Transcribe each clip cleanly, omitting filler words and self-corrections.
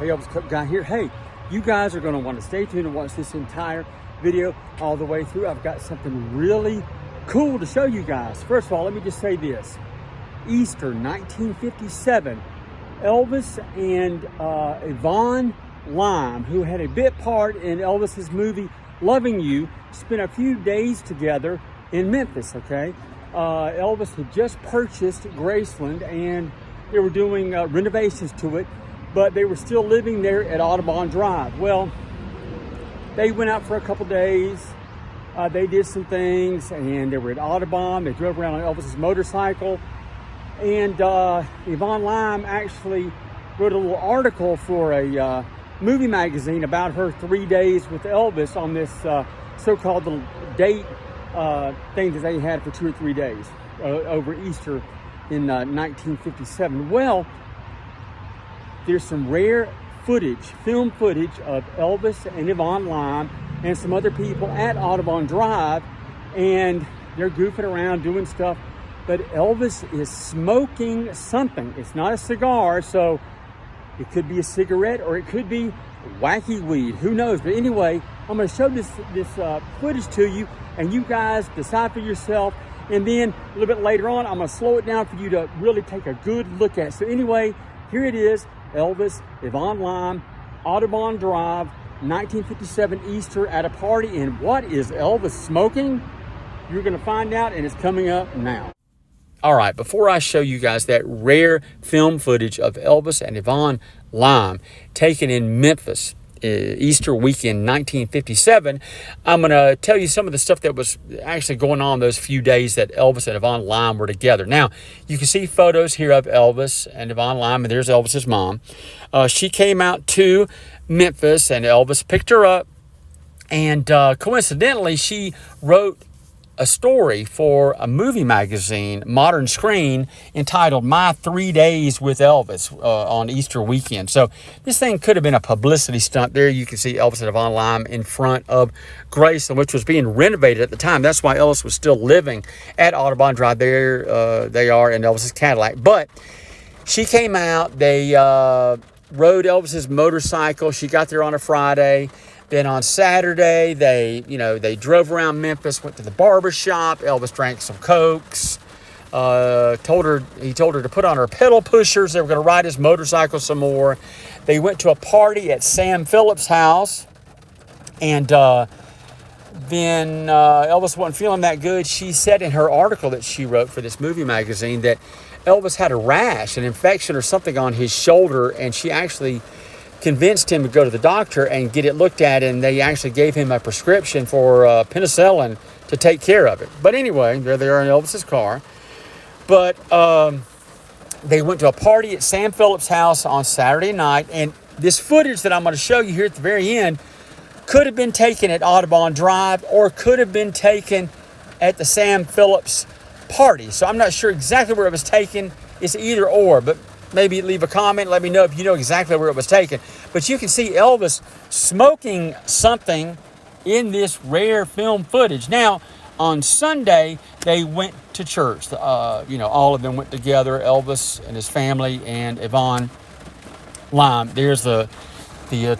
Hey, Elvis Cup Guy here. Hey, you guys are going to want to stay tuned and watch this entire video all the way through. I've got something really cool to show you guys. First of all, let me just say this. Easter 1957, Elvis and Yvonne Lime, who had a bit part in Elvis's movie Loving You, spent a few days together in Memphis, okay? Elvis had just purchased Graceland and they were doing renovations to it, but they were still living there at Audubon Drive. Well, they went out for a couple days. They did some things and they were at Audubon. They drove around on Elvis's motorcycle. And Yvonne Lime actually wrote a little article for a movie magazine about her 3 days with Elvis on this so-called little date thing that they had for 2 or 3 days over Easter in 1957. Well, there's some rare footage, film footage of Elvis and Yvonne Lime and some other people at Audubon Drive, and they're goofing around doing stuff, but Elvis is smoking something. It's not a cigar, so it could be a cigarette or it could be wacky weed. Who knows? But anyway, I'm going to show this footage to you, and you guys decide for yourself. And then a little bit later on, I'm going to slow it down for you to really take a good look at. So anyway, here it is. Elvis, Yvonne Lime, Audubon Drive, 1957 Easter at a party. And what is Elvis smoking? You're going to find out, and it's coming up now. All right, before I show you guys that rare film footage of Elvis and Yvonne Lime taken in Memphis, Easter weekend 1957, I'm going to tell you some of the stuff that was actually going on those few days that Elvis and Yvonne Lime were together. Now, you can see photos here of Elvis and Yvonne Lime, and there's Elvis's mom. She came out to Memphis, and Elvis picked her up, and coincidentally, she wrote a story for a movie magazine, Modern Screen, entitled My 3 Days with Elvis on Easter weekend. So this thing could have been a publicity stunt. There you can see Elvis and Yvonne Lime in front of Graceland, which was being renovated at the time. That's why Elvis was still living at Audubon Drive. There they are in Elvis's Cadillac. But she came out, they rode Elvis's motorcycle. She got there on a Friday. Then on Saturday, they drove around Memphis, went to the barber shop. Elvis drank some Cokes. He told her to put on her pedal pushers. They were going to ride his motorcycle some more. They went to a party at Sam Phillips' house. And then Elvis wasn't feeling that good. She said in her article that she wrote for this movie magazine that Elvis had a rash, an infection or something on his shoulder, and she actually convinced him to go to the doctor and get it looked at, and they actually gave him a prescription for penicillin to take care of it. But anyway, there they are in Elvis's car. But they went to a party at Sam Phillips' house on Saturday night, and this footage that I'm going to show you here at the very end could have been taken at Audubon Drive or could have been taken at the Sam Phillips party. So I'm not sure exactly where it was taken. It's either or, but maybe leave a comment. Let me know if you know exactly where it was taken. But you can see Elvis smoking something in this rare film footage. Now, on Sunday, they went to church. All of them went together, Elvis and his family and Yvonne Lime. There's the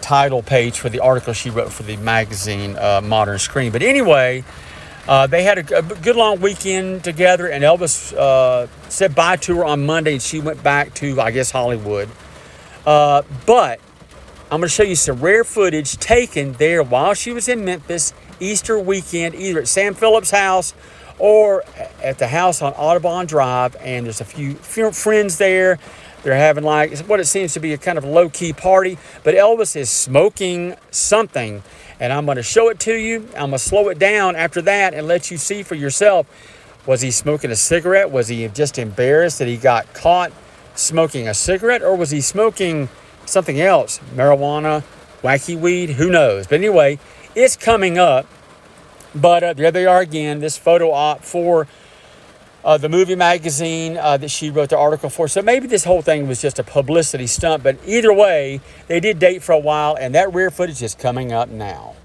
title page for the article she wrote for the magazine Modern Screen. But anyway, they had a good long weekend together, and Elvis said bye to her on Monday, and she went back to, I guess, Hollywood. But I'm going to show you some rare footage taken there while she was in Memphis, Easter weekend, either at Sam Phillips' house or at the house on Audubon Drive. And there's a few friends there. They're having what it seems to be a kind of low-key party. But Elvis is smoking something. And I'm going to show it to you. I'm going to slow it down after that and let you see for yourself. Was he smoking a cigarette? Was he just embarrassed that he got caught smoking a cigarette? Or was he smoking something else? Marijuana, wacky weed, who knows? But anyway, it's coming up. But there they are again, this photo op for the movie magazine that she wrote the article for. So maybe this whole thing was just a publicity stunt, but either way, they did date for a while, and that rare footage is coming up now.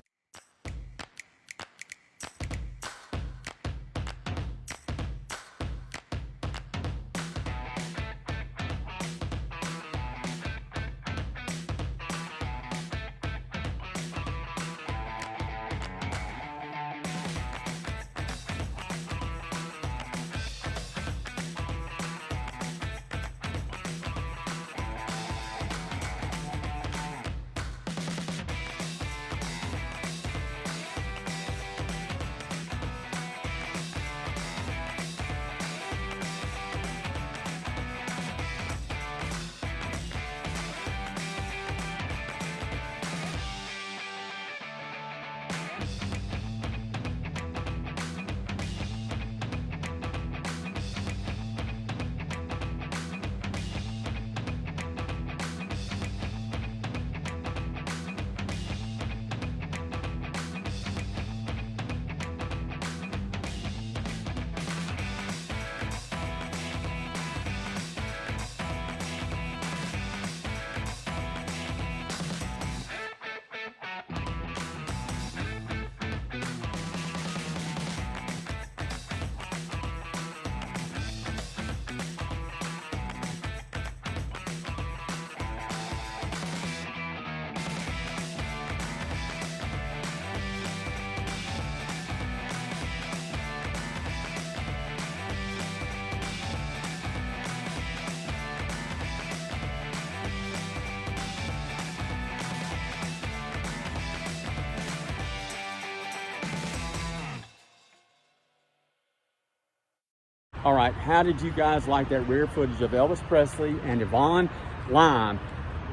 All right, how did you guys like that rare footage of Elvis Presley and Yvonne Lime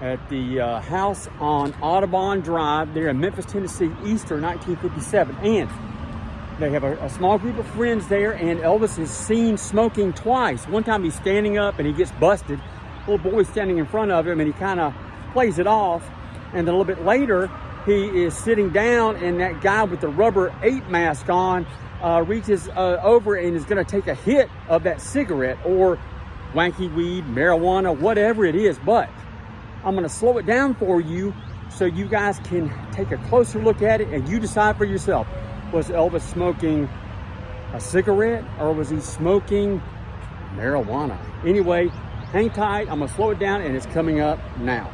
at the house on Audubon Drive there in Memphis, Tennessee, Easter 1957? And they have a small group of friends there, and Elvis is seen smoking twice. One time he's standing up and he gets busted. Little boy's standing in front of him and he kind of plays it off. And then a little bit later, he is sitting down and that guy with the rubber ape mask on reaches over and is going to take a hit of that cigarette or wanky weed, marijuana, whatever it is. But I'm going to slow it down for you so you guys can take a closer look at it and you decide for yourself. Was Elvis smoking a cigarette or was he smoking marijuana? Anyway, hang tight. I'm going to slow it down and it's coming up now.